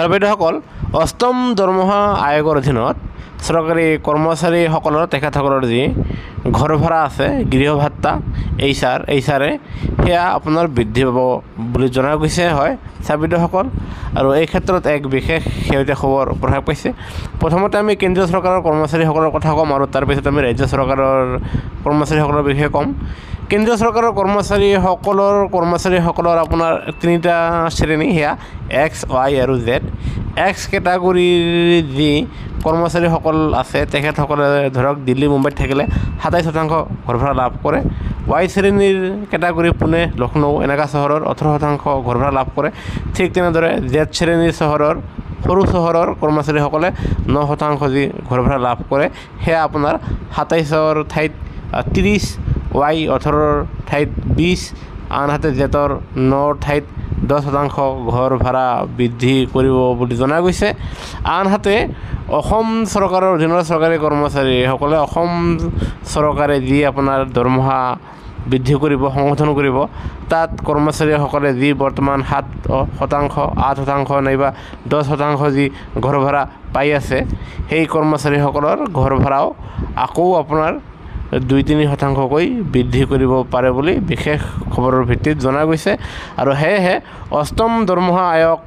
Sir বাইদেউসকল অষ্টম দৰমহা আয়োগৰ অধীনত চৰকাৰী কৰ্মচাৰীসকলৰ তেখেতসকলৰ যি ঘৰ ভাড়া আছে গৃহ ভাত্তা এইচাৰে সেয়া আপোনাৰ বৃদ্ধি পাব বুলি জনা গৈছে হয় ছাৰ বাইদেউসকল। আৰু এই ক্ষেত্ৰত এক বিশেষ শেহতীয়া খবৰ প্ৰকাশ পাইছে। প্ৰথমতে আমি কেন্দ্ৰীয় চৰকাৰৰ কৰ্মচাৰীসকলৰ কথা ক'ম আৰু তাৰপিছত আমি ৰাজ্য চৰকাৰৰ কৰ্মচাৰীসকলৰ বিষয়ে ক'ম। কেন্দ্ৰীয় চৰকাৰৰ কৰ্মচাৰীসকলৰ আপোনাৰ তিনিটা শ্ৰেণী, সেয়া এক্স, ৱাই আৰু জেড। এক্স কেটাগৰীৰ যি কৰ্মচাৰীসকল আছে তেখেতসকলে ধৰক দিল্লী মুম্বাইত থাকিলে 27% ঘৰ ভাড়া লাভ কৰে। ৱাই শ্ৰেণীৰ কেটাগৰী পুনে লক্ষ্ণৌ এনেকুৱা চহৰৰ 18% ঘৰ ভাড়া লাভ কৰে। ঠিক তেনেদৰে জেড শ্ৰেণীৰ সৰু চহৰৰ কৰ্মচাৰীসকলে 9% যি ঘৰ ভাড়া লাভ কৰে সেয়া আপোনাৰ 27ৰ ঠাইত 30, ৱাই 18ৰ ঠাইত 20, আনহাতে জেডৰ 9ৰ ঠাইত 10% ঘৰ ভাড়া বৃদ্ধি কৰিব বুলি জনা গৈছে। আনহাতে অসম চৰকাৰৰ অধীনৰ চৰকাৰী কৰ্মচাৰীসকলে অসম চৰকাৰে যি আপোনাৰ দৰমহা বৃদ্ধি কৰিব সংশোধন কৰিব তাত কৰ্মচাৰীসকলে যি বৰ্তমান 7%, 8% নাইবা 10% যি ঘৰ ভাড়া পাই আছে সেই কৰ্মচাৰীসকলৰ ঘৰ ভাড়াও আকৌ আপোনাৰ 2-3% বৃদ্ধি কৰিব পাৰে বুলি বিশেষ খবৰৰ ভিত্তিত জনা গৈছে। আৰু সেয়েহে অষ্টম দৰমহা আয়োগ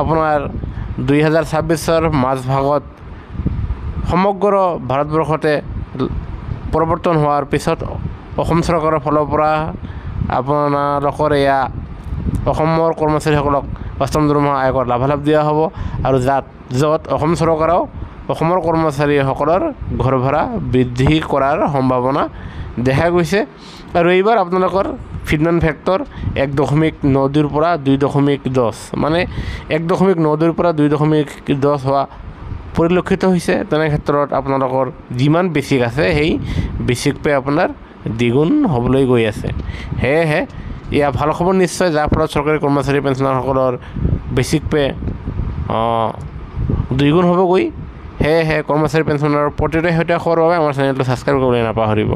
আপোনাৰ 2026ৰ মাজভাগত সমগ্ৰ ভাৰতবৰ্ষতে প্ৰৱৰ্তন হোৱাৰ পিছত অসম চৰকাৰৰ ফালৰ পৰা আপোনালোকৰ এয়া অসমৰ কৰ্মচাৰীসকলক অষ্টম দৰমহা আয়োগৰ লাভালাভ দিয়া হ'ব আৰু য'ত অসম চৰকাৰেও অসমৰ কৰ্মচাৰীসকলৰ ঘৰ ভাড়া বৃদ্ধি কৰাৰ সম্ভাৱনা দেখা গৈছে। আৰু এইবাৰ আপোনালোকৰ ফিডমেন ফেক্টৰ 1.92ৰ পৰা 2.10, মানে 1.92ৰ পৰা 2.10 হোৱা পৰিলক্ষিত হৈছে। তেনে ক্ষেত্ৰত আপোনালোকৰ যিমান বেছিক আছে সেই বেছিক পে আপোনাৰ দ্বিগুণ হ'বলৈ গৈ আছে। সেয়েহে এয়া ভাল খবৰ নিশ্চয়, যাৰ ফলত চৰকাৰী কৰ্মচাৰী পেঞ্চনাৰসকলৰ বেছিক পে দুগুণ হ'বগৈ। সেয়েহে কৰ্মচাৰী পেঞ্চনৰ প্ৰতিটো শেহতীয়া খবৰৰ বাবে আমাৰ চেনেলটো ছাবস্ক্ৰাইব কৰিবলৈ নাপাহৰিব।